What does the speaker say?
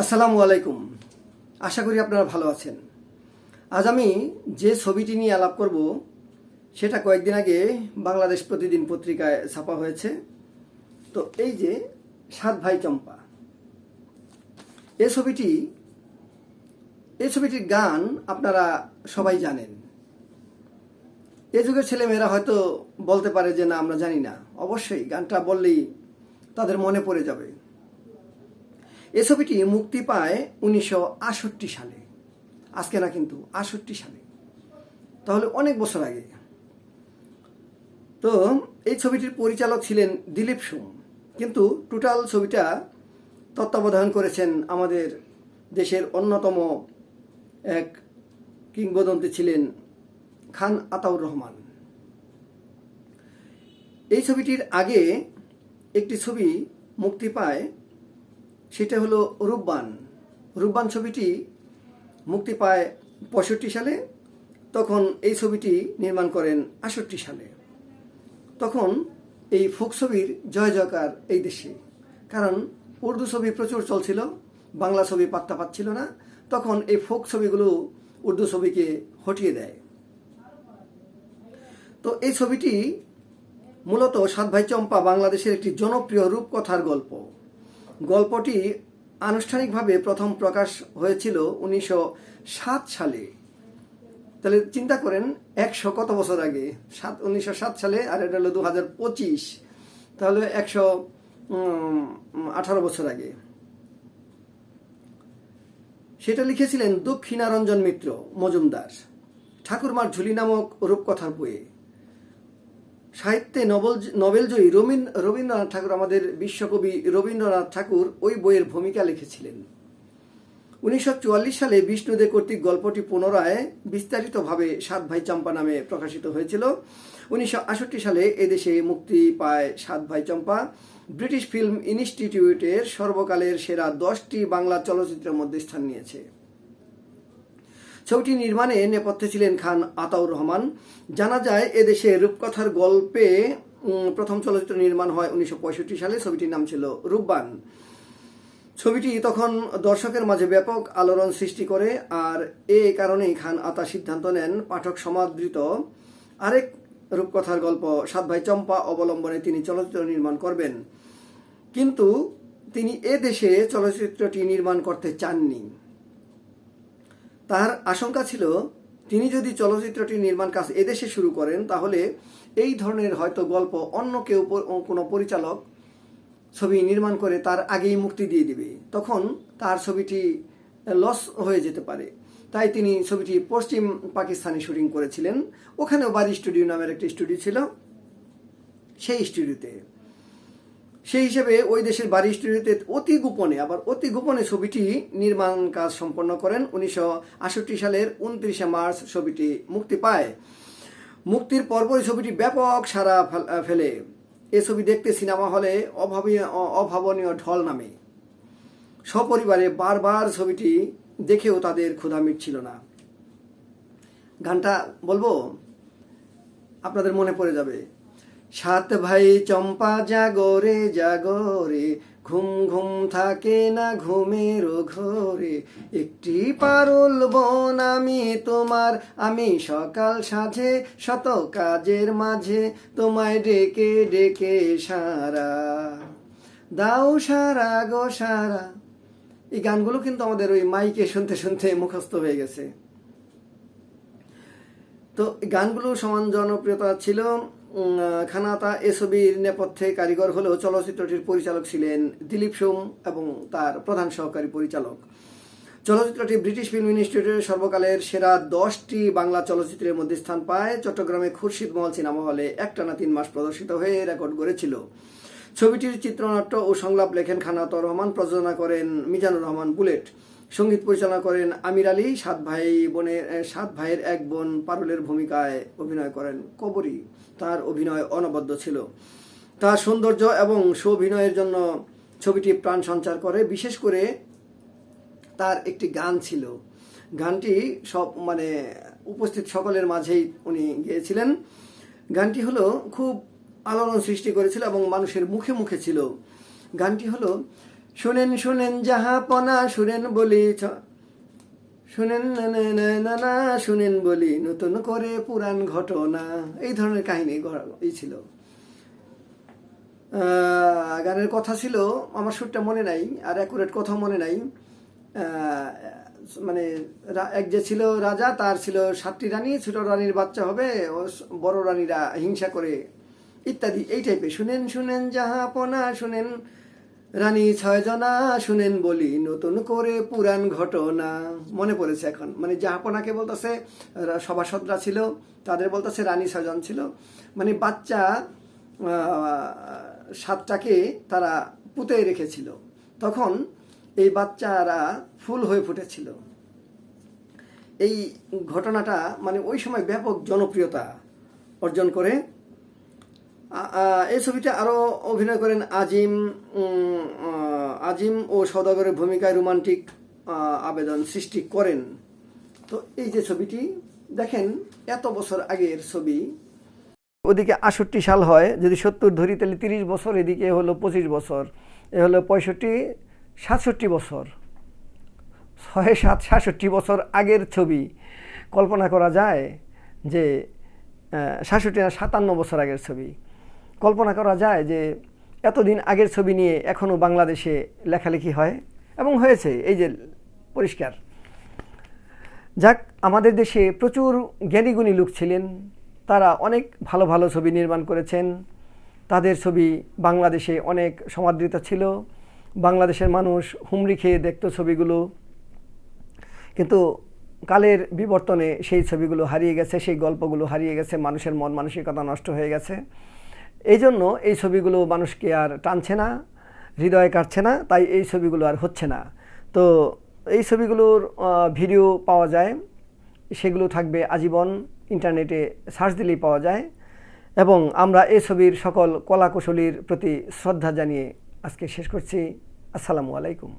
আসসালামু আলাইকুম। আশা করি আপনারা ভালো আছেন। আজ আমি যে ছবিটি নিয়ে আলাপ করব সেটা কয়েকদিন আগে বাংলাদেশ প্রতিদিন পত্রিকায় ছাপা হয়েছে। তো এই যে সাত ভাই চম্পা, এই ছবিটির গান আপনারা সবাই জানেন। এ যুগের ছেলেমেয়েরা হয়তো বলতে পারে যে না আমরা জানি না। অবশ্যই গানটা বললেই তাদের মনে পড়ে যাবে। এ ছবিটি মুক্তি পায় 1968 সালে, আজকে না কিন্তু 68 সালে, তাহলে অনেক বছর আগে। তো এই ছবিটির পরিচালক ছিলেন দিলীপ সোম, কিন্তু টোটাল ছবিটা তত্ত্বাবধান করেছেন আমাদের দেশের অন্যতম এক কিংবদন্তি ছিলেন খান আতাউর রহমান। এই ছবিটির আগে একটি ছবি মুক্তি পায়, সেটা হলো রূপবান। রূপবান ছবিটি মুক্তি পায় 65 সালে। তখন এই ছবিটি নির্মাণ করেন 68 সালে। তখন এই ফোক ছবির জয় জয়কার এই দেশে, কারণ উর্দু ছবি প্রচুর চলছিল, বাংলা ছবি পাত্তা পাচ্ছিল না। তখন এই ফোক ছবিগুলো উর্দু ছবিকে হটিয়ে দেয়। তো এই ছবিটি মূলত সাত ভাই চম্পা বাংলাদেশের একটি জনপ্রিয় রূপকথার গল্প। গল্পটি আনুষ্ঠানিকভাবে প্রথম প্রকাশ হয়েছিল 1907 সালে। তাহলে চিন্তা করেন 100 কত বছর আগে, 1907 সালে, আর এটা হলো 2025, তাহলে 118 বছর আগে। সেটা লিখেছিলেন দক্ষিণারঞ্জন মিত্র মজুমদার ঠাকুরমার ঝুলি নামক রূপকথার বইয়ে। সাহিত্যে নোবেলজয়ী রবীন্দ্রনাথ ঠাকুর, আমাদের বিশ্বকবি রবীন্দ্রনাথ ঠাকুর ওই বইয়ের ভূমিকা লিখেছিলেন। 1944 সালে বিষ্ণু দে কর্তৃক গল্পটি পুনরায় বিস্তারিতভাবে সাত ভাই চম্পা নামে প্রকাশিত হয়েছিল। 1968 সালে এদেশে মুক্তি পায় সাত ভাই চম্পা। ব্রিটিশ ফিল্ম ইনস্টিটিউটের সর্বকালের সেরা 10টি বাংলা চলচ্চিত্রের মধ্যে স্থান নিয়েছে। ছবিটি নির্মাণে নেপথ্যে ছিলেন খান আতাউর রহমান। জানা যায় এদেশে রূপকথার গল্পে প্রথম চলচ্চিত্র নির্মাণ হয় 1965 সালে। ছবিটির নাম ছিল রূপবান। ছবিটি তখন দর্শকের মাঝে ব্যাপক আলোড়ন সৃষ্টি করে, আর এ কারণেই খান আতা সিদ্ধান্ত নেন পাঠক সমাদৃত আরেক রূপকথার গল্প সাত ভাই চম্পা অবলম্বনে তিনি চলচ্চিত্র নির্মাণ করবেন। কিন্তু তিনি এ দেশে চলচ্চিত্রটি নির্মাণ করতে চাননি। তার আশঙ্কা ছিল তিনি যদি চলচ্চিত্রটি নির্মাণ কাজ এদেশে শুরু করেন তাহলে এই ধরনের হয়তো গল্প অন্য কেউ, কোনো পরিচালক ছবি নির্মাণ করে তার আগেই মুক্তি দিয়ে দিবে, তখন তার ছবিটি লস হয়ে যেতে পারে। তাই তিনি ছবিটি পশ্চিম পাকিস্তানে শুটিং করেছিলেন। ওখানেও বাড়ি স্টুডিও নামের একটি স্টুডিও ছিল, সেই স্টুডিওতে, সেই হিসেবে ওই দেশের বাড়ি স্টুডিওতে অতি গোপনে ছবিটি নির্মাণ কাজ সম্পন্ন করেন। 1968 সালের 29 মার্চ ছবিটি মুক্তি পায়। মুক্তির পরপরই ছবিটি ব্যাপক সাড়া ফেলে। এ ছবি দেখতে সিনেমা হলে অভাবনীয় ঢল নামে। সপরিবারে বারবার ছবিটি দেখেও তাদের ক্ষুধা মিটছিল না। গানটা বলবো, আপনাদের মনে পড়ে যাবে। সাত ভাই চম্পা জাগরে জাগরে, ঘুম ঘুম থাকে না ঘুমের ঘরে, একটি পারুল বোন আমি তোমার, আমি সকাল সাঁঝে শত কাজের মাঝে, তোমায় ডেকে ডেকে সারা দাও সারা গো সারা। এই গানগুলো কিন্তু আমাদের ওই মাইকে শুনতে শুনতে মুখস্থ হয়ে গেছে। তো গানগুলো সমান জনপ্রিয়তা ছিল। খান আতা এ ছবির নেপথ্যে কারিগর হলেও চলচ্চিত্রটির পরিচালক ছিলেন দিলীপ সোম এবং তার প্রধান সহকারী পরিচালক। চলচ্চিত্রটি ব্রিটিশ ফিল্ম ইনস্টিটিউটের সর্বকালের সেরা 10টি বাংলা চলচ্চিত্রের মধ্যে স্থান পায়। চট্টগ্রামে খুরশিদ মহল সিনেমা হলে একটানা 3 মাস প্রদর্শিত হয়ে রেকর্ড গড়েছিল। ছবিটির চিত্রনাট্য ও সংলাপ লেখেন খান আতাউর রহমান, প্রযোজনা করেন মিজানুর রহমান বুলেট, সঙ্গীত পরিচালনা করেন আমির আলী। সাত ভাইয়ের এক বোন পারুলের ভূমিকায় অভিনয় করেন কবরী। তার অভিনয় অনবদ্য ছিল। তার সৌন্দর্য এবং সুঅভিনয়ের জন্য ছবিটি প্রাণ সঞ্চার করে। বিশেষ করে তার একটি গান ছিল, গানটি উপস্থিত সকলের মাঝেই উনি গেয়েছিলেন। গানটি হলো খুব আলোড়ন সৃষ্টি করেছিল এবং মানুষের মুখে মুখে ছিল। গানটি হলো শুনেন শুনেন জাহাপনা শুনেন বলি শুনেন না শুনেন বলি নতুন করে পুরাণ ঘটনা, এই ধরনের কাহিনী এই ছিল। গানের কথা ছিল, আমার সুরটা মনে নাই আর অ্যাকুরেট কথা মনে নাই। মানে এক যে ছিল রাজা, তার ছিল 7টি রানী, ছোট রানীর বাচ্চা হবে, বড় রানীরা হিংসা করে ইত্যাদি এই টাইপের। শুনেন শুনেন জাহাপনা শুনেন রানী 6 জনা শুনেন বলি নতুন করে পুরাণ ঘটনা। মনে পড়েছে এখন, মানে জাহাপনাকে বলতেছে সভাসদরা ছিল, তাদের বলতেছে রানী 6 জন ছিল, মানে বাচ্চা 7টাকে তারা পুঁতে রেখেছিল। তখন এই বাচ্চারা ফুল হয়ে ফুটেছিল। এই ঘটনাটা মানে ওই সময় ব্যাপক জনপ্রিয়তা অর্জন করে। এই ছবিটা আরও অভিনয় করেন আজিম ও সওদাগরের ভূমিকায় রোমান্টিক আবেদন সৃষ্টি করেন। তো এই যে ছবিটি দেখেন, এত বছর আগের ছবি, ওদিকে 68 সাল হয়, যদি 70 ধরি তাহলে 30 বছর, এদিকে হলো 25 বছর, এ হলো 65-67 বছর, 6-7-67 বছর আগের ছবি। কল্পনা করা যায় যে 67 না 57 বছর আগের ছবি। কল্পনা করা যায় যে এতদিন আগের ছবি নিয়ে এখনও বাংলাদেশে লেখালেখি হয় এবং হয়েছে, এই যে পরিষ্কার। যাক, আমাদের দেশে প্রচুর জ্ঞানীগুণী লোক ছিলেন, তারা অনেক ভালো ভালো ছবি নির্মাণ করেছেন। তাদের ছবি বাংলাদেশে অনেক সমাদৃত ছিল, বাংলাদেশের মানুষ হুমড়ি খেয়ে দেখত ছবিগুলো। কিন্তু কালের বিবর্তনে সেই ছবিগুলো হারিয়ে গেছে, সেই গল্পগুলো হারিয়ে গেছে, মানুষের মন মানসিকতা নষ্ট হয়ে গেছে। এই জন্য এই ছবিগুলো মানুষকে আর টানছে না, হৃদয়ে কাটছে না, তাই এই ছবিগুলো আর হচ্ছে না। তো এই ছবিগুলোর ভিডিও পাওয়া যায়, সেগুলো থাকবে আজীবন, ইন্টারনেটে সার্চ দিলেই পাওয়া যায়। এবং আমরা এই ছবির সকল কলাকুশলীর প্রতি শ্রদ্ধা জানিয়ে আজকে শেষ করছি। আসসালামু আলাইকুম।